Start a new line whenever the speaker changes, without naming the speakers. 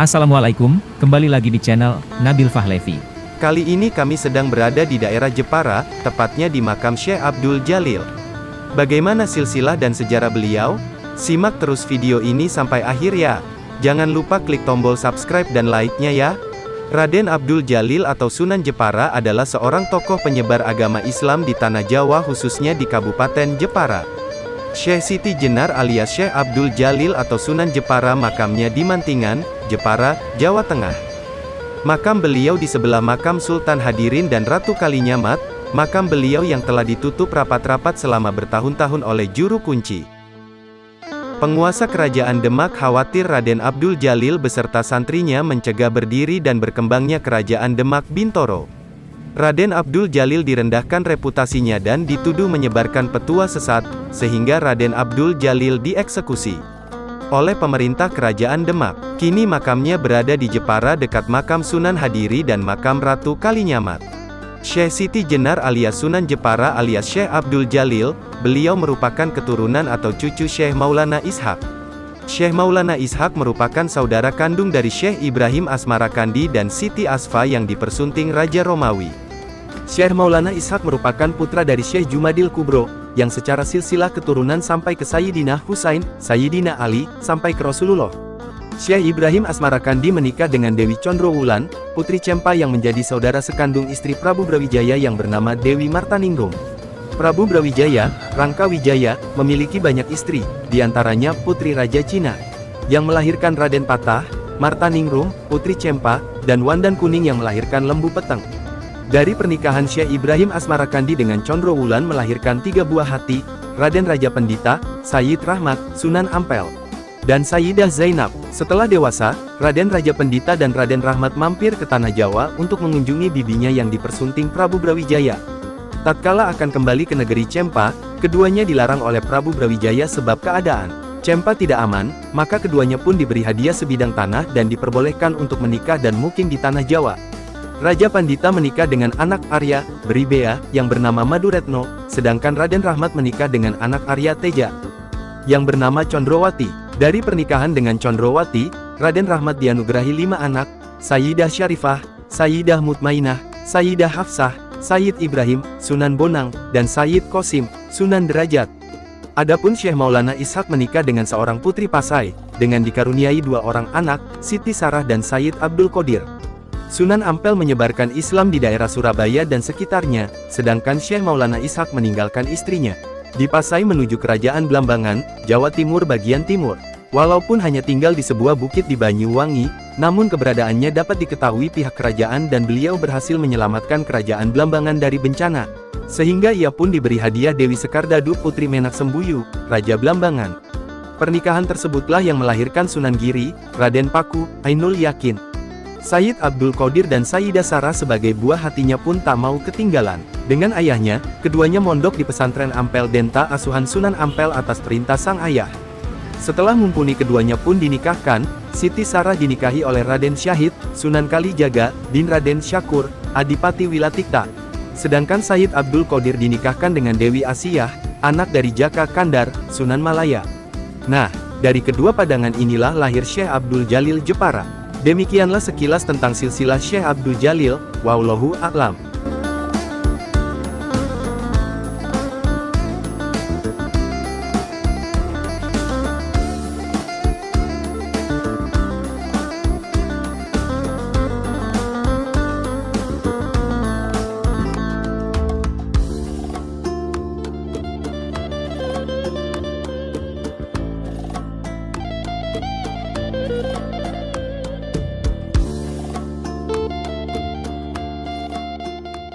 Assalamualaikum, kembali lagi di channel Nabil Fahlevi.
Kali ini kami sedang berada di daerah Jepara, tepatnya di makam Syekh Abdul Jalil. Bagaimana silsilah dan sejarah beliau? Simak terus video ini sampai akhir ya. Jangan lupa klik tombol subscribe dan like-nya ya. Raden Abdul Jalil atau Sunan Jepara adalah seorang tokoh penyebar agama Islam di Tanah Jawa khususnya di Kabupaten Jepara. Syekh Siti Jenar alias Syekh Abdul Jalil atau Sunan Jepara makamnya di Mantingan, Jepara, Jawa Tengah. Makam beliau di sebelah makam Sultan Hadirin dan Ratu Kalinyamat, makam beliau yang telah ditutup rapat-rapat selama bertahun-tahun oleh juru kunci. Penguasa kerajaan Demak khawatir Raden Abdul Jalil beserta santrinya mencegah berdiri dan berkembangnya kerajaan Demak Bintoro. Raden Abdul Jalil direndahkan reputasinya dan dituduh menyebarkan petua sesat, sehingga Raden Abdul Jalil dieksekusi oleh pemerintah kerajaan Demak. Kini makamnya berada di Jepara dekat makam Sunan Hadiri dan makam Ratu Kalinyamat. Syekh Siti Jenar alias Sunan Jepara alias Syekh Abdul Jalil, beliau merupakan keturunan atau cucu Syekh Maulana Ishaq. Syekh Maulana Ishaq merupakan saudara kandung dari Syekh Ibrahim Asmarakandi dan Siti Asfa yang dipersunting Raja Romawi. Syekh Maulana Ishaq merupakan putra dari Syekh Jumadil Kubro, yang secara silsilah keturunan sampai ke Sayyidina Husain, Sayyidina Ali, sampai ke Rasulullah. Syekh Ibrahim Asmarakandi menikah dengan Dewi Condrowulan, putri Cempa yang menjadi saudara sekandung istri Prabu Brawijaya yang bernama Dewi Martaningrum. Prabu Brawijaya, Rangka Wijaya, memiliki banyak istri, diantaranya Putri Raja Cina, yang melahirkan Raden Patah, Martaningrum, Putri Cempa, dan Wandan Kuning yang melahirkan Lembu Peteng. Dari pernikahan Syekh Ibrahim Asmarakandi dengan Condrowulan melahirkan 3 buah hati, Raden Raja Pendita, Sayyid Rahmat, Sunan Ampel, dan Sayyidah Zainab. Setelah dewasa, Raden Raja Pendita dan Raden Rahmat mampir ke Tanah Jawa untuk mengunjungi bibinya yang dipersunting Prabu Brawijaya. Tatkala akan kembali ke negeri Cempa, keduanya dilarang oleh Prabu Brawijaya sebab keadaan Cempa tidak aman, maka keduanya pun diberi hadiah sebidang tanah dan diperbolehkan untuk menikah dan mukim di Tanah Jawa. Raja Pandita menikah dengan anak Arya, Beribea, yang bernama Maduretno, sedangkan Raden Rahmat menikah dengan anak Arya Teja, yang bernama Condrowati. Dari pernikahan dengan Condrowati, Raden Rahmat dianugerahi 5 anak, Sayyidah Syarifah, Sayyidah Mutmainah, Sayyidah Hafsah, Sayyid Ibrahim, Sunan Bonang, dan Sayyid Qasim, Sunan Derajat. Adapun Syekh Maulana Ishaq menikah dengan seorang putri Pasai, dengan dikaruniai 2 orang anak, Siti Sarah dan Sayyid Abdul Qadir. Sunan Ampel menyebarkan Islam di daerah Surabaya dan sekitarnya, sedangkan Syekh Maulana Ishaq meninggalkan istrinya di Pasai menuju Kerajaan Blambangan, Jawa Timur bagian timur. Walaupun hanya tinggal di sebuah bukit di Banyuwangi, namun keberadaannya dapat diketahui pihak kerajaan dan beliau berhasil menyelamatkan Kerajaan Blambangan dari bencana, sehingga ia pun diberi hadiah Dewi Sekardadu Putri Menak Sembuyu, Raja Blambangan. Pernikahan tersebutlah yang melahirkan Sunan Giri, Raden Paku, Ainul Yakin, Sayyid Abdul Qadir dan Sayyidah Sarah sebagai buah hatinya pun tak mau ketinggalan. Dengan ayahnya, keduanya mondok di pesantren Ampel Denta asuhan Sunan Ampel atas perintah sang ayah. Setelah mumpuni keduanya pun dinikahkan, Siti Sarah dinikahi oleh Raden Syahid, Sunan Kalijaga, bin Raden Syakur, Adipati Wilatikta. Sedangkan Sayyid Abdul Qadir dinikahkan dengan Dewi Asiyah, anak dari Jaka Kandar, Sunan Malaya. Nah, dari kedua padangan inilah lahir Syekh Abdul Jalil Jepara. Demikianlah sekilas tentang silsilah Syekh Abdul Jalil, wallahu a'lam.